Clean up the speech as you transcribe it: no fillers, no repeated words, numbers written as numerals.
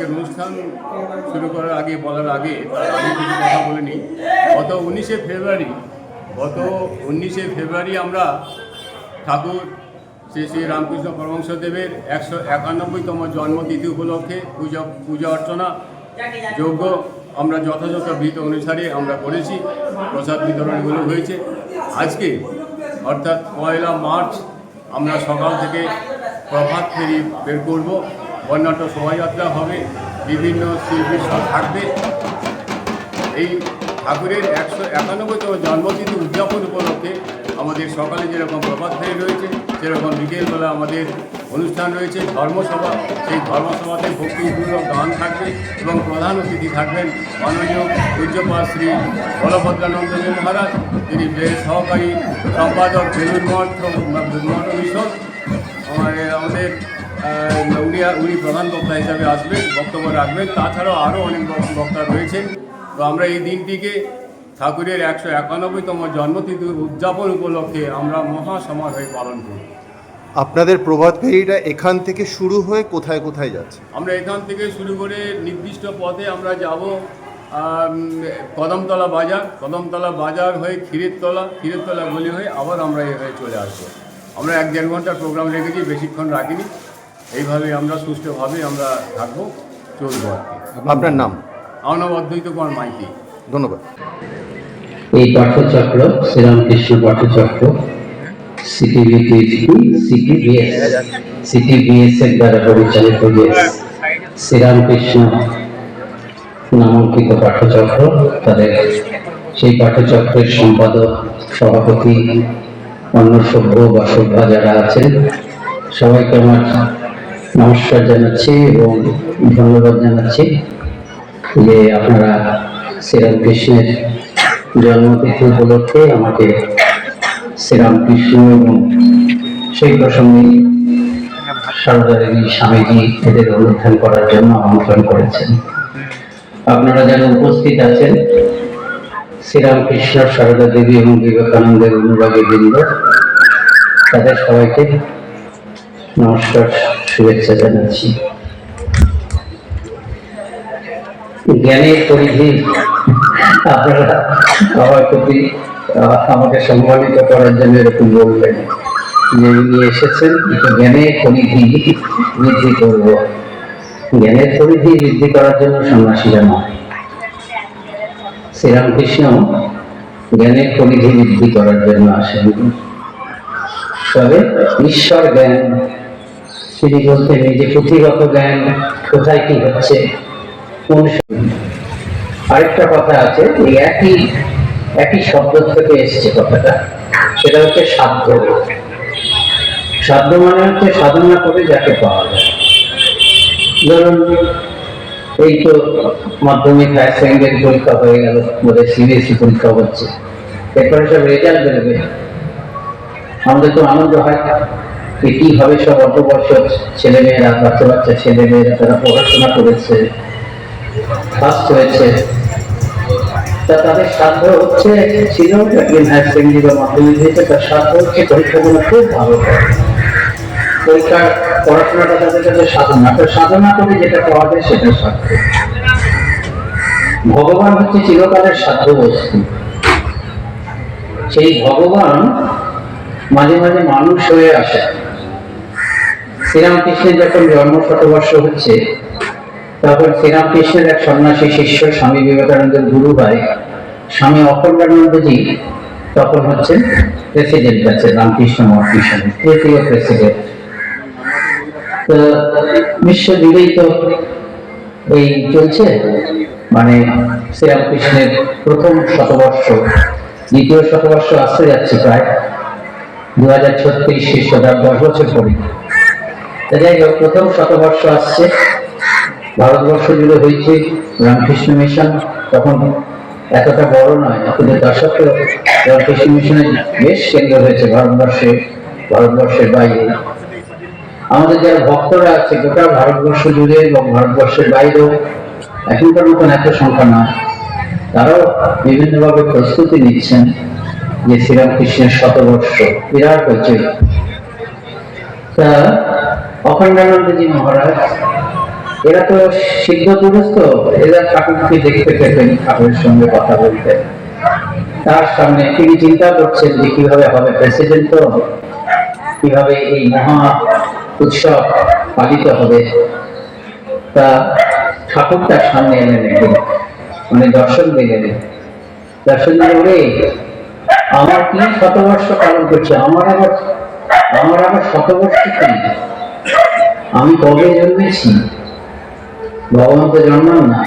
আজকের অনুষ্ঠান শুরু করার আগে বলার আগে কিছু কথা বলে নিই। গত 19শে ফেব্রুয়ারি আমরা ঠাকুর শ্রী শ্রী রামকৃষ্ণ পরমহংসদেবের 191তম জন্মতিথি উপলক্ষে পূজা অর্চনা যজ্ঞ আমরা যথাযথ বিধি অনুসারে আমরা করেছি। প্রসাদ বিতরণগুলো হয়েছে। আজকে অর্থাৎ 1 মার্চ আমরা সকাল থেকে প্রভাত ফেরি বের করব। বর্ণাঢ্য শোভাযাত্রা হবে, বিভিন্ন শিল্পী সব থাকবে। এই ঠাকুরের 191তম জন্মতিথি উদযাপন উপলক্ষে আমাদের সকালে যেরকম প্রভাত ফেরি রয়েছে, সেরকম বিকেলবেলা আমাদের অনুষ্ঠান রয়েছে ধর্মসভা। সেই ধর্মসভাতে ভক্তিপূর্বক গান থাকবে এবং প্রধান অতিথি থাকবেন মাননীয় পূজ্যপাদ শ্রী বলভদ্রানন্দজি মহারাজ। তিনি সহকারী সম্পাদক বেলুড় মঠ মিশন। আমাদের উনি প্রধান বক্তা হিসাবে আসবেন, বক্তব্য রাখবেন। তাছাড়াও আরও অনেক বক্তা রয়েছেন। তো আমরা এই দিনটিকে ঠাকুরের 191তম জন্মতিথি উদযাপন উপলক্ষে আমরা মহাসমারোহে পালন করি। আপনাদের প্রভাত ফেরিটা এখান থেকে শুরু হয়ে কোথায় কোথায় যাচ্ছে? আমরা এখান থেকে শুরু করে নির্দিষ্ট পথে আমরা যাব কদমতলা বাজার হয়ে ক্ষীরেরতলা গলি হয়ে আবার আমরা হয়ে চলে আসবো। আমরা 1-1.5 ঘন্টার প্রোগ্রাম রেখেছি, বেশিক্ষণ রাখিনি। এইভাবে আমরা সুষ্ঠুভাবে আমরা থাকবো, চলবো আর কি। আপনার নাম? আমার নাম অদ্বৈত কুমার মাইতি। ধন্যবাদ। এই পাঠচক্র শ্রীরামকৃষ্ণ পাঠচক্র সিটিবিএস এর দ্বারা পরিচালিত যে শ্রীরামকৃষ্ণ নামাঙ্কিত পাঠচক্র, তাদের সেই পাঠচক্রের সম্পাদক, সভাপতি, অন্য সভ্য বা সভ্যা যারা আছেন, সবাইকে আমার নমস্কার জানাচ্ছি এবং ধন্যবাদ জানাচ্ছি যে আপনারা শ্রীরামকৃষ্ণের জন্মতিথি উপলক্ষে আমাকে শ্রীরামকৃষ্ণ এবং সেই প্রসঙ্গে সারদা দেবী, স্বামীজি এদের অনুষ্ঠান করার জন্য আমন্ত্রণ করেছেন। আপনারা যারা উপস্থিত আছেন, শ্রীরামকৃষ্ণ, সারদা দেবী এবং বিবেকানন্দের অনুরাগী বৃন্দ, তাদের সবাইকে নমস্কার, শুভেচ্ছা জানাচ্ছি। জ্ঞানের পরিধি আপনারা আমার প্রতি আমাকে সম্মানিত করার জন্য এরকম বলবেন যে উনি এসেছেন জ্ঞানের পরিধি বৃদ্ধি করব। জ্ঞানের পরিধি বৃদ্ধি করার জন্য সন্ন্যাসীরা নয়, শ্রীরামকৃষ্ণ জ্ঞানের পরিধি বৃদ্ধি করার জন্য আসেন। তবে ঈশ্বর জ্ঞান, তিনি বলতেন যে পুঁথিগত জ্ঞান কোথায় কি হচ্ছে। আরেকটা কথা আছে, এই একই শব্দ থেকে এসছে কথাটা, সেটা হচ্ছে সাধ্য। সাধ্য মানে হচ্ছে সাধনা করে যাকে পাওয়া যায়। ধরুন এই তো মাধ্যমিক হায়ার সেকেন্ডারি পরীক্ষা হয়ে গেল, বোধহয় সিবিএসই পরীক্ষা হচ্ছে, এরপরে সব রেজাল্ট বেরোবে। আমাদের তো আনন্দ হয় যে কি হবে, সব অল্প বয়সের ছেলেমেয়েরা, বাচ্চা ছেলেমেয়েরা তারা পড়াশোনা করেছে, ফার্স্ট হয়েছে। তা তাদের সাধ্য হচ্ছে, ছিল একদিন হায়ার সেকেন্ডারি বা মাধ্যমিক হয়েছে, তার সাধ্য হচ্ছে পরীক্ষাগুলো খুব ভালো করে। পরীক্ষার পড়াশোনাটা তাদের কাছে সাধনা, তো সাধনা করে যেটা পাওয়া যায় সেটা সাধ্য। ভগবান হচ্ছে চিরকালের সাধ্য বস্তু। সেই ভগবান মাঝে মাঝে মানুষ হয়ে আসে। শ্রীরামকৃষ্ণের যখন জন্ম শতবর্ষ হচ্ছে, তখন শ্রীরামকৃষ্ণের এক সন্ন্যাসী শিষ্য স্বামী বিবেকানন্দের গুরু ভাই স্বামী অখণ্ডানন্দজি তখন হচ্ছেন প্রেসিডেন্ট আছে রামকৃষ্ণ মঠ মিশনের, তৃতীয় প্রেসিডেন্ট। তো বিশ্বজুড়েই তো এই চলছে, মানে শ্রীরামকৃষ্ণের প্রথম শতবর্ষ, দ্বিতীয় শতবর্ষ আসতে যাচ্ছে প্রায় 2036 খ্রিস্টাব্দ, 10 বছর পরে। যাই হোক, প্রথম শতবর্ষ আসছে, ভারতবর্ষ জুড়ে হয়েছে রামকৃষ্ণ মিশন। তখন এতটা বড় নয়, কিন্তু তার সত্ত্বেও রামকৃষ্ণ মিশনের বেশ কেন্দ্র হয়েছে ভারতবর্ষের বাইরে। আমাদের যারা ভক্তরা আছে গোটা ভারতবর্ষ জুড়ে এবং ভারতবর্ষের বাইরেও এখনকার মতন এত সংখ্যা নয়, তারাও বিভিন্নভাবে প্রস্তুতি নিচ্ছেন যে শ্রীরামকৃষ্ণের শতবর্ষ বিরাট হয়েছে। তা অখণ্ডানন্দজি মহারাজ এরা তো সিদ্ধ পুরুষ, তো এরা ঠাকুরকে দেখতে পেতেন, ঠাকুরের সঙ্গে কথা বলতেন। তার সামনে তিনি চিন্তা করছেন যে কিভাবে হবে প্রেসিডেন্ট, তো কিভাবে এই মহা উৎসব পালিত হবে। তা ঠাকুর তার সামনে এলেন একদিন, মানে দর্শন দিলেন। দর্শন দিয়ে বলে, আমার কি শতবর্ষ পালন করছে, আমার আবার শতবর্ষ কি, আমি কবে জন্মেছি? ভগবান তো জন্মান না,